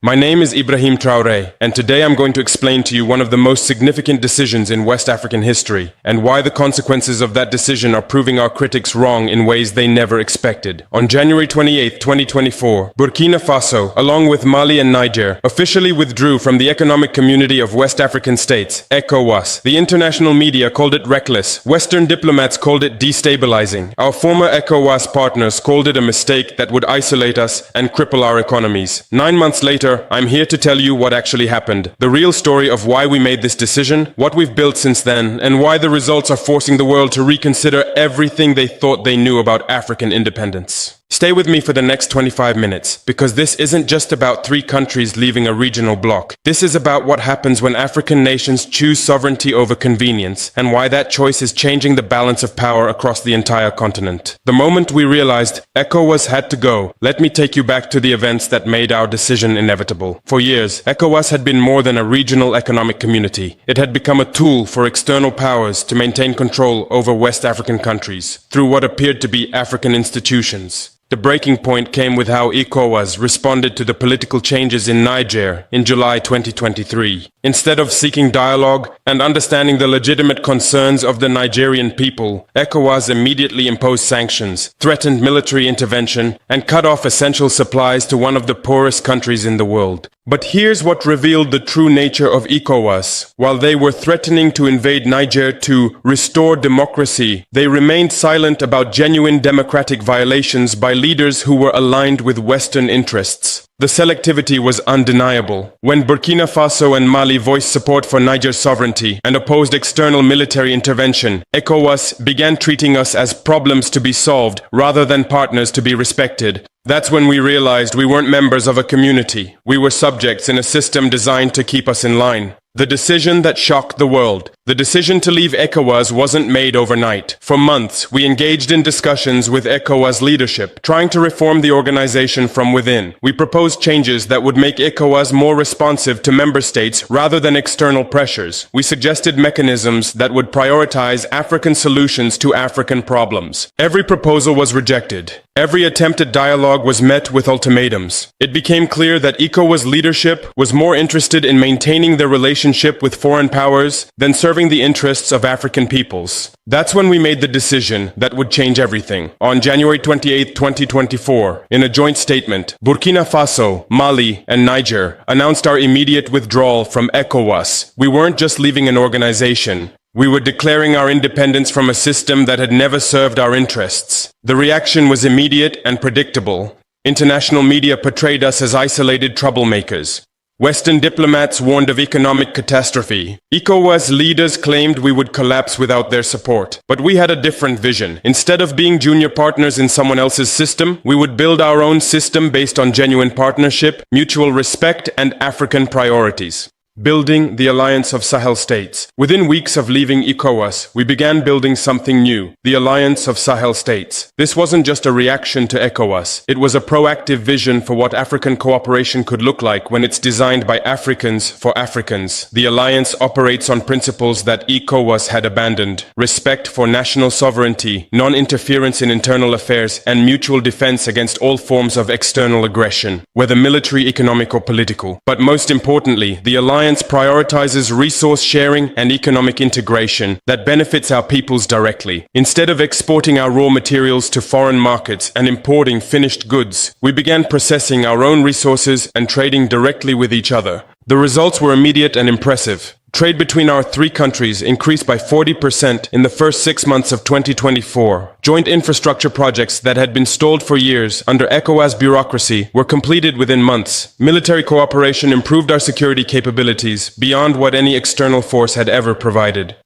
My name is Ibrahim Traoré, and today I'm going to explain to you one of the most significant decisions in West African history, and why the consequences of that decision are proving our critics wrong in ways they never expected. On January 28, 2024, Burkina Faso, along with Mali and Niger, officially withdrew from the Economic Community of West African States, ECOWAS. The international media called it reckless. Western diplomats called it destabilizing. Our former ECOWAS partners called it a mistake that would isolate us and cripple our economies. 9 months later, I'm here to tell you what actually happened. The real story of why we made this decision, what we've built since then, and why the results are forcing the world to reconsider everything they thought they knew about African independence. Stay with me for the next 25 minutes, because this isn't just about 3 countries leaving a regional bloc. This is about what happens when African nations choose sovereignty over convenience, and why that choice is changing the balance of power across the entire continent. The moment we realized ECOWAS had to go, let me take you back to the events that made our decision inevitable. For years, ECOWAS had been more than a regional economic community. It had become a tool for external powers to maintain control over West African countries, through what appeared to be African institutions. The breaking point came with how ECOWAS responded to the political changes in Niger in July 2023. Instead of seeking dialogue and understanding the legitimate concerns of the Nigerian people, ECOWAS immediately imposed sanctions, threatened military intervention, and cut off essential supplies to one of the poorest countries in the world. But here's what revealed the true nature of ECOWAS. While they were threatening to invade Niger to restore democracy, they remained silent about genuine democratic violations by leaders who were aligned with Western interests. The selectivity was undeniable. When Burkina Faso and Mali voiced support for Niger's sovereignty and opposed external military intervention, ECOWAS began treating us as problems to be solved rather than partners to be respected. That's when we realized we weren't members of a community. We were subjects in a system designed to keep us in line. The decision that shocked the world. The decision to leave ECOWAS wasn't made overnight. For months, we engaged in discussions with ECOWAS leadership, trying to reform the organization from within. We proposed changes that would make ECOWAS more responsive to member states rather than external pressures. We suggested mechanisms that would prioritize African solutions to African problems. Every proposal was rejected. Every attempt at dialogue was met with ultimatums. It became clear that ECOWAS leadership was more interested in maintaining their relationship with foreign powers than serving the interests of African peoples. That's when we made the decision that would change everything. On January 28, 2024, in a joint statement, Burkina Faso, Mali, and Niger announced our immediate withdrawal from ECOWAS. We weren't just leaving an organization. We were declaring our independence from a system that had never served our interests. The reaction was immediate and predictable. International media portrayed us as isolated troublemakers. Western diplomats warned of economic catastrophe. ECOWAS leaders claimed we would collapse without their support. But we had a different vision. Instead of being junior partners in someone else's system, we would build our own system based on genuine partnership, mutual respect, and African priorities. Building the Alliance of Sahel States. Within weeks of leaving ECOWAS, we began building something new, the Alliance of Sahel States. This wasn't just a reaction to ECOWAS. It was a proactive vision for what African cooperation could look like when it's designed by Africans for Africans. The alliance operates on principles that ECOWAS had abandoned: respect for national sovereignty, non-interference in internal affairs, and mutual defense against all forms of external aggression, whether military, economic, or political. But most importantly, the alliance prioritizes resource sharing and economic integration that benefits our peoples directly. Instead of exporting our raw materials to foreign markets and importing finished goods, we began processing our own resources and trading directly with each other. The results were immediate and impressive. Trade between our 3 countries increased by 40% in the first 6 months of 2024. Joint infrastructure projects that had been stalled for years under ECOWAS bureaucracy were completed within months. Military cooperation improved our security capabilities beyond what any external force had ever provided.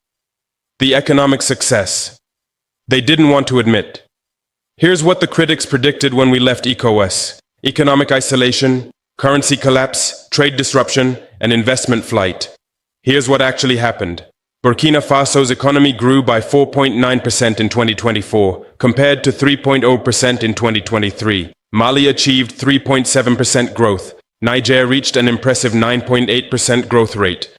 The economic success. They didn't want to admit. Here's what the critics predicted when we left ECOWAS: economic isolation, currency collapse, trade disruption, and investment flight. Here's what actually happened. Burkina Faso's economy grew by 4.9% in 2024, compared to 3.0% in 2023. Mali achieved 3.7% growth. Niger reached an impressive 9.8% growth rate.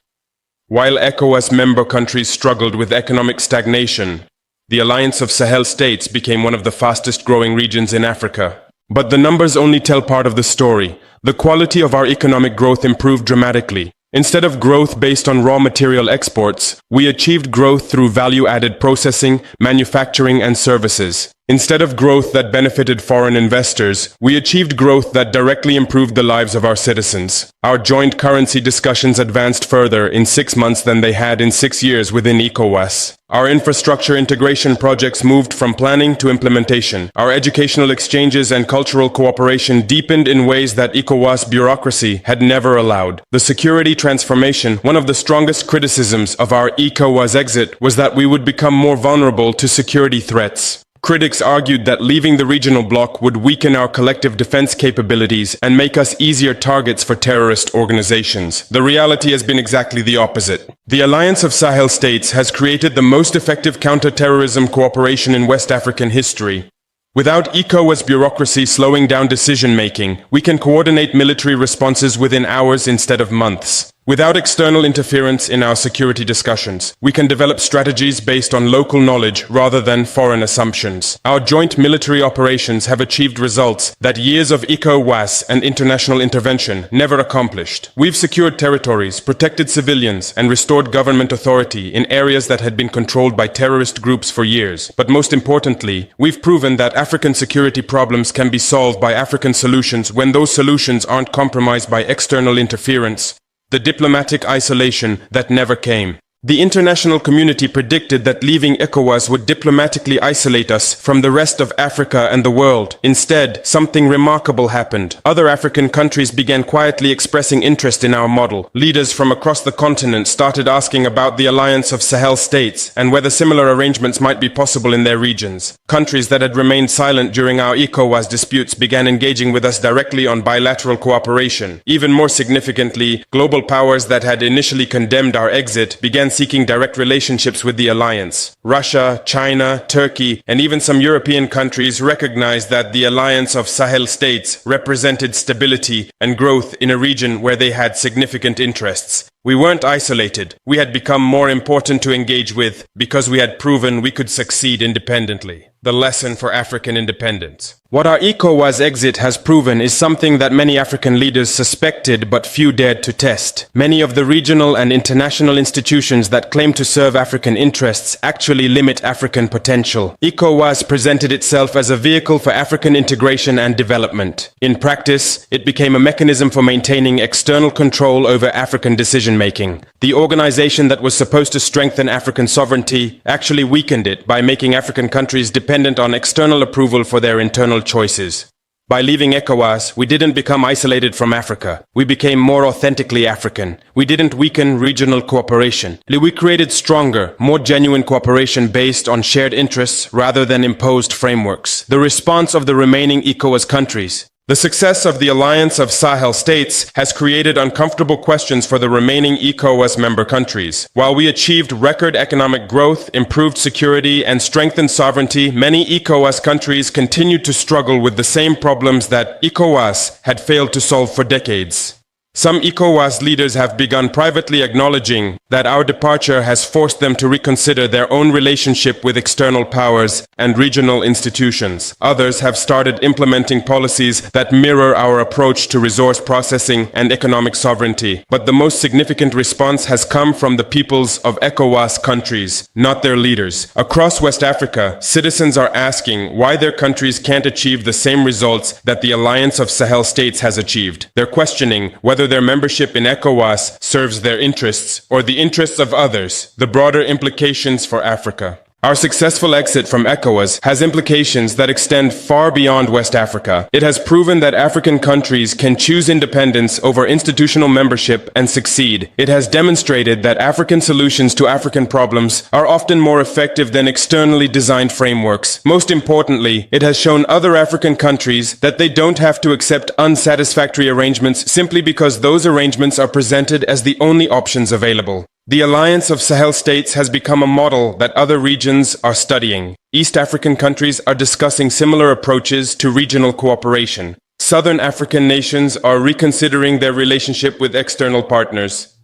While ECOWAS member countries struggled with economic stagnation, the Alliance of Sahel States became one of the fastest growing regions in Africa. But the numbers only tell part of the story. The quality of our economic growth improved dramatically. Instead of growth based on raw material exports, we achieved growth through value-added processing, manufacturing, and services. Instead of growth that benefited foreign investors, we achieved growth that directly improved the lives of our citizens. Our joint currency discussions advanced further in 6 months than they had in 6 years within ECOWAS. Our infrastructure integration projects moved from planning to implementation. Our educational exchanges and cultural cooperation deepened in ways that ECOWAS bureaucracy had never allowed. The security transformation, one of the strongest criticisms of our ECOWAS exit, was that we would become more vulnerable to security threats. Critics argued that leaving the regional bloc would weaken our collective defense capabilities and make us easier targets for terrorist organizations. The reality has been exactly the opposite. The Alliance of Sahel States has created the most effective counter-terrorism cooperation in West African history. Without ECOWAS bureaucracy slowing down decision-making, we can coordinate military responses within hours instead of months. Without external interference in our security discussions, we can develop strategies based on local knowledge rather than foreign assumptions. Our joint military operations have achieved results that years of ECOWAS and international intervention never accomplished. We've secured territories, protected civilians, and restored government authority in areas that had been controlled by terrorist groups for years. But most importantly, we've proven that African security problems can be solved by African solutions when those solutions aren't compromised by external interference. The diplomatic isolation that never came. The international community predicted that leaving ECOWAS would diplomatically isolate us from the rest of Africa and the world. Instead, something remarkable happened. Other African countries began quietly expressing interest in our model. Leaders from across the continent started asking about the Alliance of Sahel States and whether similar arrangements might be possible in their regions. Countries that had remained silent during our ECOWAS disputes began engaging with us directly on bilateral cooperation. Even more significantly, global powers that had initially condemned our exit began seeking direct relationships with the alliance. Russia, China, Turkey, and even some European countries recognized that the Alliance of Sahel States represented stability and growth in a region where they had significant interests. We weren't isolated. We had become more important to engage with because we had proven we could succeed independently. The lesson for African independence. What our ECOWAS exit has proven is something that many African leaders suspected but few dared to test. Many of the regional and international institutions that claim to serve African interests actually limit African potential. ECOWAS presented itself as a vehicle for African integration and development. In practice, it became a mechanism for maintaining external control over African decision-making. The organization that was supposed to strengthen African sovereignty actually weakened it by making African countries dependent on external approval for their internal choices. By leaving ECOWAS, we didn't become isolated from Africa. We became more authentically African. We didn't weaken regional cooperation. We created stronger, more genuine cooperation based on shared interests rather than imposed frameworks. The response of the remaining ECOWAS countries. The success of the Alliance of Sahel States has created uncomfortable questions for the remaining ECOWAS member countries. While we achieved record economic growth, improved security, and strengthened sovereignty, many ECOWAS countries continued to struggle with the same problems that ECOWAS had failed to solve for decades. Some ECOWAS leaders have begun privately acknowledging that our departure has forced them to reconsider their own relationship with external powers and regional institutions. Others have started implementing policies that mirror our approach to resource processing and economic sovereignty. But the most significant response has come from the peoples of ECOWAS countries, not their leaders. Across West Africa, citizens are asking why their countries can't achieve the same results that the Alliance of Sahel States has achieved. They're questioning whether their membership in ECOWAS serves their interests or the interests of others, the broader implications for Africa. Our successful exit from ECOWAS has implications that extend far beyond West Africa. It has proven that African countries can choose independence over institutional membership and succeed. It has demonstrated that African solutions to African problems are often more effective than externally designed frameworks. Most importantly, it has shown other African countries that they don't have to accept unsatisfactory arrangements simply because those arrangements are presented as the only options available. The Alliance of Sahel States has become a model that other regions are studying. East African countries are discussing similar approaches to regional cooperation. Southern African nations are reconsidering their relationship with external partners.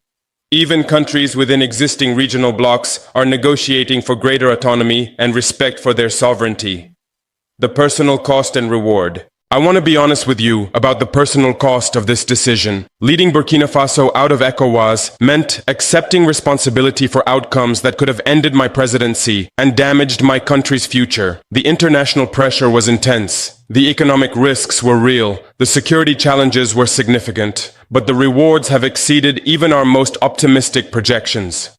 Even countries within existing regional blocs are negotiating for greater autonomy and respect for their sovereignty. The personal cost and reward. I want to be honest with you about the personal cost of this decision. Leading Burkina Faso out of ECOWAS meant accepting responsibility for outcomes that could have ended my presidency and damaged my country's future. The international pressure was intense. The economic risks were real. The security challenges were significant. But the rewards have exceeded even our most optimistic projections.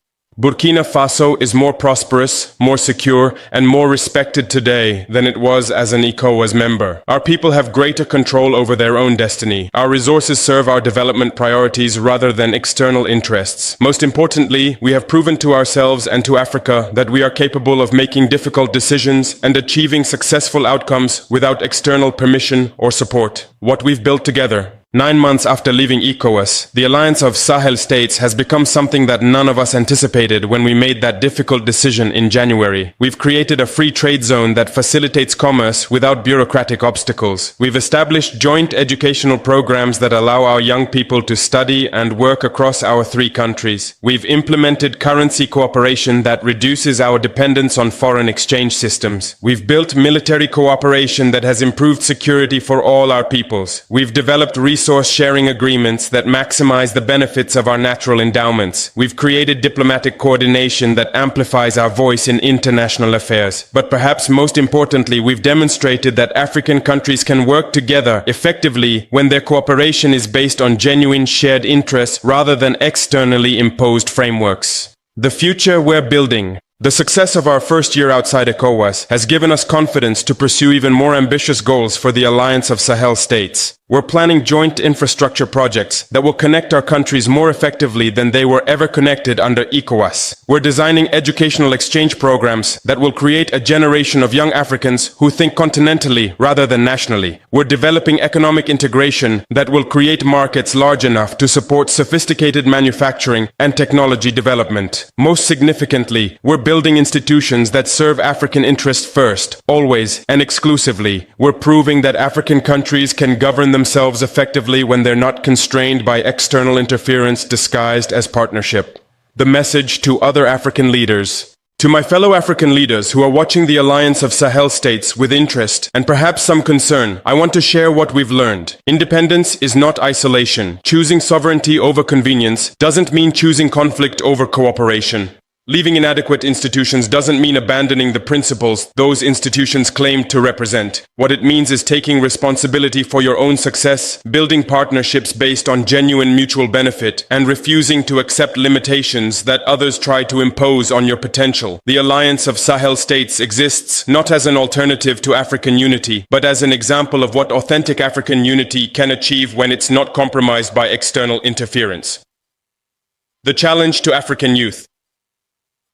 Burkina Faso is more prosperous, more secure, and more respected today than it was as an ECOWAS member. Our people have greater control over their own destiny. Our resources serve our development priorities rather than external interests. Most importantly, we have proven to ourselves and to Africa that we are capable of making difficult decisions and achieving successful outcomes without external permission or support. What we've built together. 9 months after leaving ECOWAS, the alliance of Sahel states has become something that none of us anticipated when we made that difficult decision in January. We've created a free trade zone that facilitates commerce without bureaucratic obstacles. We've established joint educational programs that allow our young people to study and work across our 3 countries. We've implemented currency cooperation that reduces our dependence on foreign exchange systems. We've built military cooperation that has improved security for all our peoples. We've developed resource sharing agreements that maximize the benefits of our natural endowments. We've created diplomatic coordination that amplifies our voice in international affairs. But perhaps most importantly, we've demonstrated that African countries can work together effectively when their cooperation is based on genuine shared interests rather than externally imposed frameworks. The future we're building. The success of our first year outside ECOWAS has given us confidence to pursue even more ambitious goals for the Alliance of Sahel States. We're planning joint infrastructure projects that will connect our countries more effectively than they were ever connected under ECOWAS. We're designing educational exchange programs that will create a generation of young Africans who think continentally rather than nationally. We're developing economic integration that will create markets large enough to support sophisticated manufacturing and technology development. Most significantly, we're building institutions that serve African interests first, always and exclusively. We're proving that African countries can govern themselves effectively when they're not constrained by external interference disguised as partnership. The message to other African leaders. To my fellow African leaders who are watching the Alliance of Sahel States with interest and perhaps some concern, I want to share what we've learned. Independence is not isolation. Choosing sovereignty over convenience doesn't mean choosing conflict over cooperation. Leaving inadequate institutions doesn't mean abandoning the principles those institutions claim to represent. What it means is taking responsibility for your own success, building partnerships based on genuine mutual benefit, and refusing to accept limitations that others try to impose on your potential. The Alliance of Sahel States exists not as an alternative to African unity, but as an example of what authentic African unity can achieve when it's not compromised by external interference. The challenge to African youth.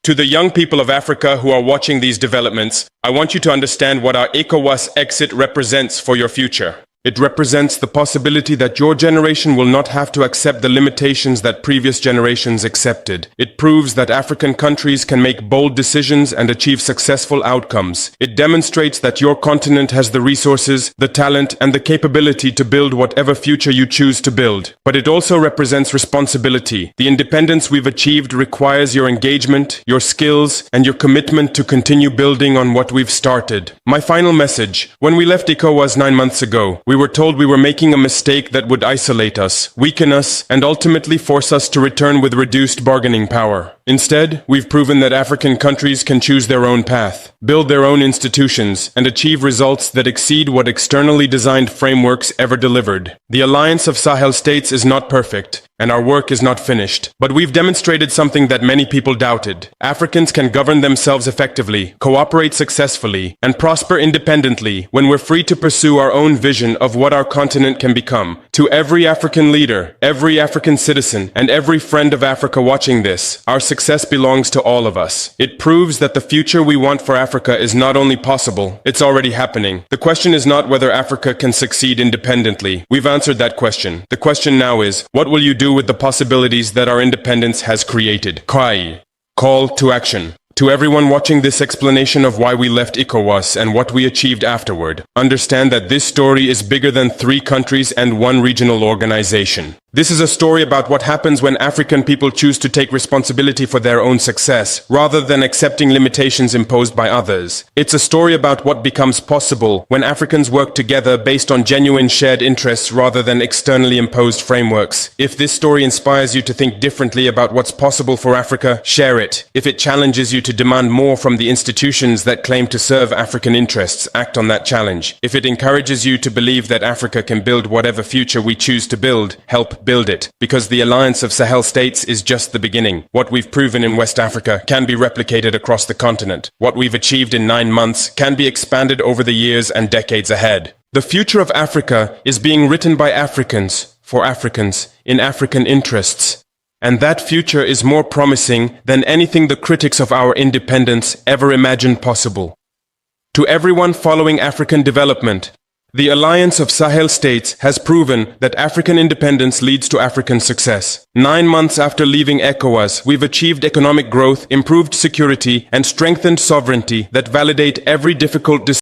To the young people of Africa who are watching these developments, I want you to understand what our ECOWAS exit represents for your future. It represents the possibility that your generation will not have to accept the limitations that previous generations accepted. It proves that African countries can make bold decisions and achieve successful outcomes. It demonstrates that your continent has the resources, the talent, and the capability to build whatever future you choose to build. But it also represents responsibility. The independence we've achieved requires your engagement, your skills, and your commitment to continue building on what we've started. My final message. When we left ECOWAS 9 months ago, we were told we were making a mistake that would isolate us, weaken us, and ultimately force us to return with reduced bargaining power. Instead, we've proven that African countries can choose their own path, build their own institutions, and achieve results that exceed what externally designed frameworks ever delivered. The Alliance of Sahel States is not perfect, and our work is not finished. But we've demonstrated something that many people doubted. Africans can govern themselves effectively, cooperate successfully, and prosper independently when we're free to pursue our own vision of what our continent can become. To every African leader, every African citizen, and every friend of Africa watching this, our success belongs to all of us. It proves that the future we want for Africa is not only possible, it's already happening. The question is not whether Africa can succeed independently. We've answered that question. The question now is, what will you do with the possibilities that our independence has created? Call to action. To everyone watching this explanation of why we left ECOWAS and what we achieved afterward, understand that this story is bigger than 3 countries and 1 regional organization. This is a story about what happens when African people choose to take responsibility for their own success, rather than accepting limitations imposed by others. It's a story about what becomes possible when Africans work together based on genuine shared interests rather than externally imposed frameworks. If this story inspires you to think differently about what's possible for Africa, share it. If it challenges you to demand more from the institutions that claim to serve African interests, act on that challenge. If it encourages you to believe that Africa can build whatever future we choose to build, help build it. Because the alliance of Sahel states is just the beginning. What we've proven in West Africa can be replicated across the continent. What we've achieved in 9 months can be expanded over the years and decades ahead. The future of Africa is being written by Africans, for Africans, in African interests. And that future is more promising than anything the critics of our independence ever imagined possible. To everyone following African development, the alliance of Sahel states has proven that African independence leads to African success. 9 months after leaving ECOWAS, we've achieved economic growth, improved security, and strengthened sovereignty that validate every difficult decision